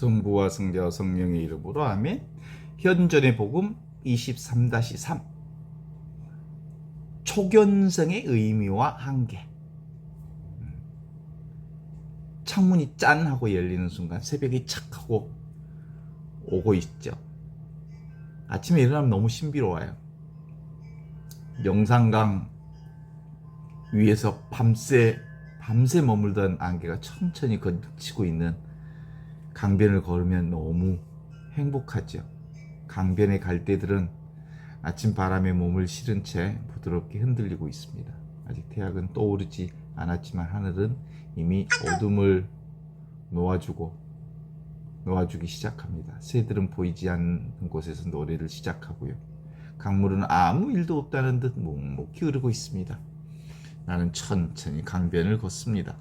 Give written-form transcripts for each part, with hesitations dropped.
성부와 성자와 성령의 이름으로 아멘. 현존의 복음 23-3 초견성의 의미와 한계. 창문이 짠 하고 열리는 순간 새벽이 착 하고 오고 있죠. 아침에 일어나면 너무 신비로워요. 영산강 위에서 밤새 머물던 안개가 천천히 걷히고 있는 강변을 걸으면 너무 행복하죠. 강변의 갈대들은 아침 바람에 몸을 실은 채 부드럽게 흔들리고 있습니다. 아직 태양은 떠오르지 않았지만 하늘은 이미 어둠을 놓아주기 시작합니다. 새들은 보이지 않는 곳에서 노래를 시작하고요. 강물은 아무 일도 없다는 듯 묵묵히 흐르고 있습니다. 나는 천천히 강변을 걷습니다.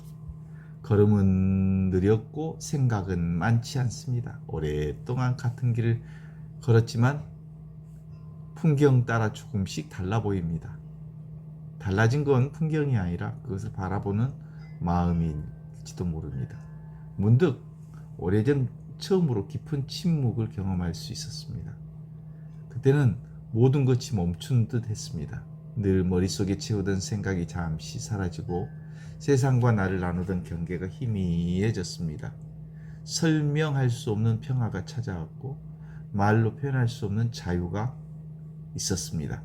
걸음은 느렸고 생각은 많지 않습니다. 오랫동안 같은 길을 걸었지만 풍경 따라 조금씩 달라 보입니다. 달라진 건 풍경이 아니라 그것을 바라보는 마음일지도 모릅니다. 문득 오래전 처음으로 깊은 침묵을 경험할 수 있었습니다. 그때는 모든 것이 멈춘 듯 했습니다. 늘 머릿속에 채우던 생각이 잠시 사라지고 세상과 나를 나누던 경계가 희미해졌습니다. 설명할 수 없는 평화가 찾아왔고 말로 표현할 수 없는 자유가 있었습니다.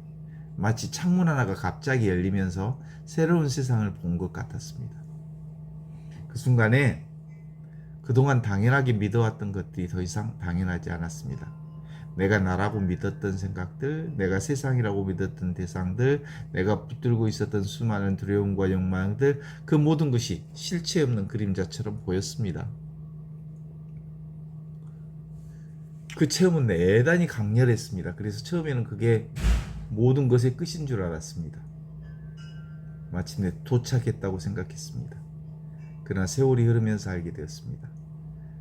마치 창문 하나가 갑자기 열리면서 새로운 세상을 본 것 같았습니다. 그 순간에 그동안 당연하게 믿어왔던 것들이 더 이상 당연하지 않았습니다. 내가 나라고 믿었던 생각들, 내가 세상이라고 믿었던 대상들, 내가 붙들고 있었던 수많은 두려움과 욕망들, 그 모든 것이 실체 없는 그림자처럼 보였습니다. 그 체험은 대단히 강렬했습니다. 그래서 처음에는 그게 모든 것의 끝인 줄 알았습니다. 마침내 도착했다고 생각했습니다. 그러나 세월이 흐르면서 알게 되었습니다.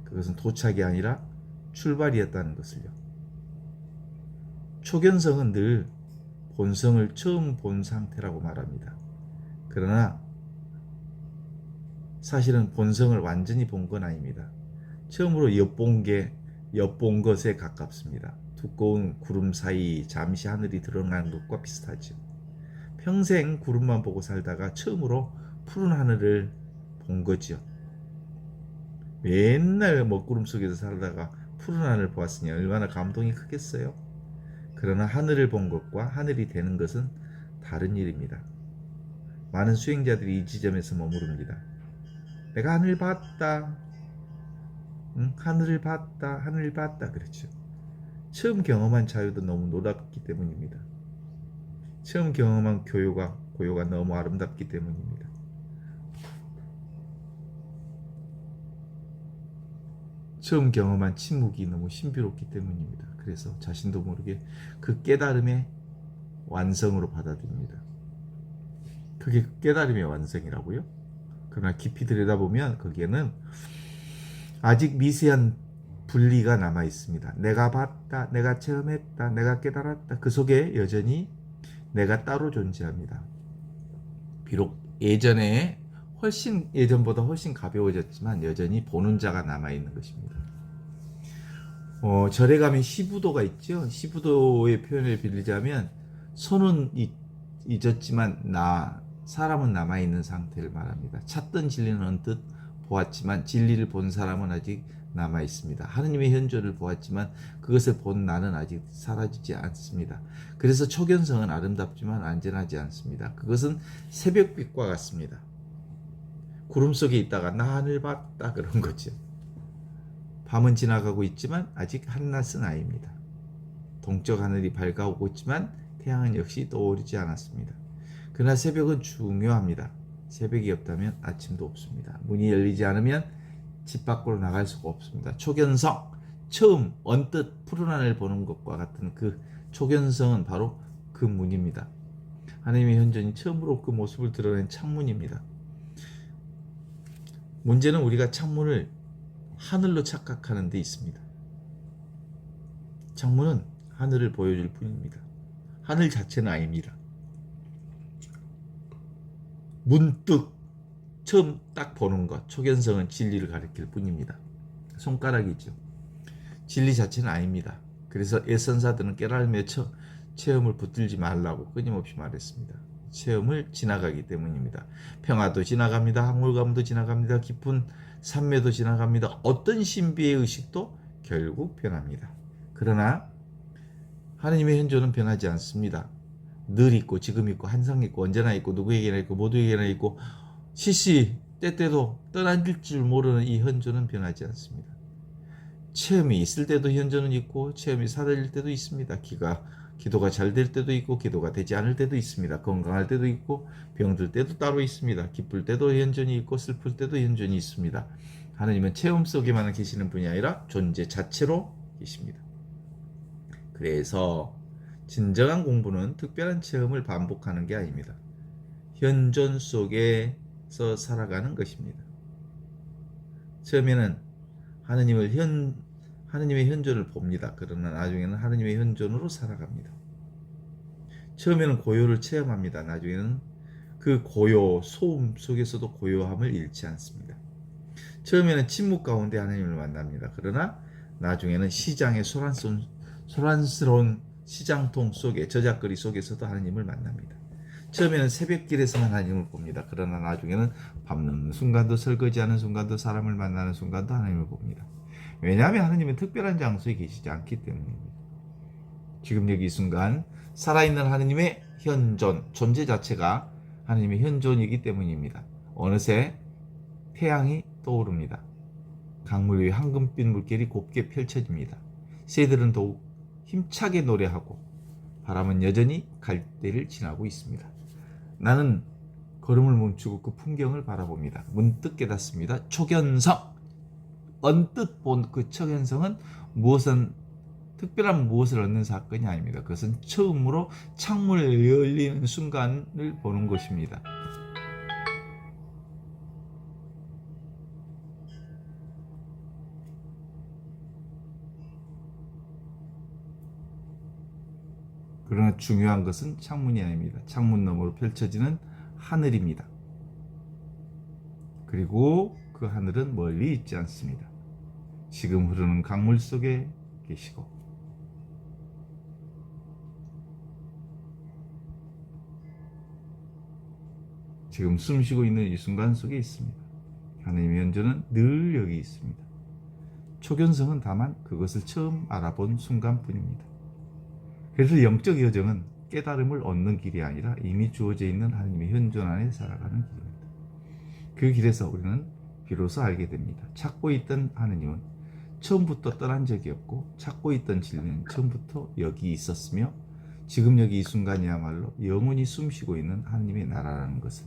그것은 도착이 아니라 출발이었다는 것을요. 초견성은 늘 본성을 처음 본 상태라고 말합니다. 그러나 사실은 본성을 완전히 본 건 아닙니다. 처음으로 엿본 것에 가깝습니다. 두꺼운 구름 사이 잠시 하늘이 드러나는 것과 비슷하죠. 평생 구름만 보고 살다가 처음으로 푸른 하늘을 본 거죠. 맨날 먹구름 속에서 살다가 푸른 하늘을 보았으니 얼마나 감동이 크겠어요. 그러나 하늘을 본 것과 하늘이 되는 것은 다른 일입니다. 많은 수행자들이 이 지점에서 머무릅니다. 내가 하늘 봤다. 하늘을 봤다. 하늘을 봤다. 그렇죠. 처음 경험한 자유도 너무 놀랍기 때문입니다. 처음 경험한 고요가 너무 아름답기 때문입니다. 처음 경험한 침묵이 너무 신비롭기 때문입니다. 그래서 자신도 모르게 그 깨달음의 완성으로 받아들입니다. 그게 깨달음의 완성이라고요? 그러나 깊이 들여다보면 거기에는 아직 미세한 분리가 남아 있습니다. 내가 봤다, 내가 체험했다, 내가 깨달았다. 그 속에 여전히 내가 따로 존재합니다. 비록 예전보다 훨씬 가벼워졌지만 여전히 보는 자가 남아 있는 것입니다. 절에 가면 시부도가 있죠. 시부도의 표현을 빌리자면 손은 잊었지만 사람은 남아 있는 상태를 말합니다. 찾던 진리는 언뜻 보았지만 진리를 본 사람은 아직 남아 있습니다. 하느님의 현존을 보았지만 그것을 본 나는 아직 사라지지 않습니다. 그래서 초견성은 아름답지만 안전하지 않습니다. 그것은 새벽빛과 같습니다. 구름 속에 있다가 나 하늘 봤다 그런 거죠. 밤은 지나가고 있지만 아직 한낮은 아닙니다. 동쪽 하늘이 밝아오고 있지만 태양은 역시 떠오르지 않았습니다. 그러나 새벽은 중요합니다. 새벽이 없다면 아침도 없습니다. 문이 열리지 않으면 집 밖으로 나갈 수가 없습니다. 초견성, 처음 언뜻 푸른 하늘을 보는 것과 같은 그 초견성은 바로 그 문입니다. 하나님의 현존이 처음으로 그 모습을 드러낸 창문입니다. 문제는 우리가 창문을 하늘로 착각하는 데 있습니다. 창문은 하늘을 보여줄 뿐입니다. 하늘 자체는 아닙니다. 문득 처음 딱 보는 것, 초견성은 진리를 가리킬 뿐입니다. 손가락이죠. 진리 자체는 아닙니다. 그래서 예선사들은 깨달음에 체험을 붙들지 말라고 끊임없이 말했습니다. 체험을 지나가기 때문입니다. 평화도 지나갑니다. 학물감도 지나갑니다. 깊은 산매도 지나갑니다. 어떤 신비의 의식도 결국 변합니다. 그러나 하느님의 현존은 변하지 않습니다. 늘 있고 지금 있고 항상 있고 언제나 있고 누구에게나 있고 모두에게나 있고 시시 때때도 떠나질 줄 모르는 이 현존은 변하지 않습니다. 체험이 있을 때도 현존은 있고 체험이 사라질 때도 있습니다. 기도가 잘 될 때도 있고 기도가 되지 않을 때도 있습니다. 건강할 때도 있고 병들 때도 따로 있습니다. 기쁠 때도 현존이 있고 슬플 때도 현존이 있습니다. 하나님은 체험 속에만 계시는 분이 아니라 존재 자체로 계십니다. 그래서 진정한 공부는 특별한 체험을 반복하는 게 아닙니다. 현존 속에서 살아가는 것입니다. 처음에는 하느님의 현존을 봅니다. 그러나 나중에는 하느님의 현존으로 살아갑니다. 처음에는 고요를 체험합니다. 나중에는 그 고요, 소음 속에서도 고요함을 잃지 않습니다. 처음에는 침묵 가운데 하느님을 만납니다. 그러나 나중에는 시장의 소란스러운 시장통 속에 저작거리 속에서도 하느님을 만납니다. 처음에는 새벽길에서만 하나님을 봅니다. 그러나 나중에는 밟는 순간도 설거지하는 순간도 사람을 만나는 순간도 하나님을 봅니다. 왜냐하면 하나님은 특별한 장소에 계시지 않기 때문입니다. 지금 여기 이 순간 살아있는 하나님의 현존, 존재 자체가 하나님의 현존이기 때문입니다. 어느새 태양이 떠오릅니다. 강물 위에 황금빛 물결이 곱게 펼쳐집니다. 새들은 더욱 힘차게 노래하고 바람은 여전히 갈대를 지나고 있습니다. 나는 걸음을 멈추고 그 풍경을 바라봅니다. 문득 깨닫습니다. 초견성! 언뜻 본 그 초견성은 특별한 무엇을 얻는 사건이 아닙니다. 그것은 처음으로 창문을 열리는 순간을 보는 것입니다. 그러나 중요한 것은 창문이 아닙니다. 창문 너머로 펼쳐지는 하늘입니다. 그리고 그 하늘은 멀리 있지 않습니다. 지금 흐르는 강물 속에 계시고 지금 숨쉬고 있는 이 순간 속에 있습니다. 하나님의 현존은 늘 여기 있습니다. 초견성은 다만 그것을 처음 알아본 순간뿐입니다. 그래서 영적 여정은 깨달음을 얻는 길이 아니라 이미 주어져 있는 하나님의 현존 안에 살아가는 길입니다. 그 길에서 우리는 비로소 알게 됩니다. 찾고 있던 하나님은 처음부터 떠난 적이 없고 찾고 있던 진리는 처음부터 여기 있었으며 지금 여기 이 순간이야말로 영원히 숨쉬고 있는 하나님의 나라라는 것을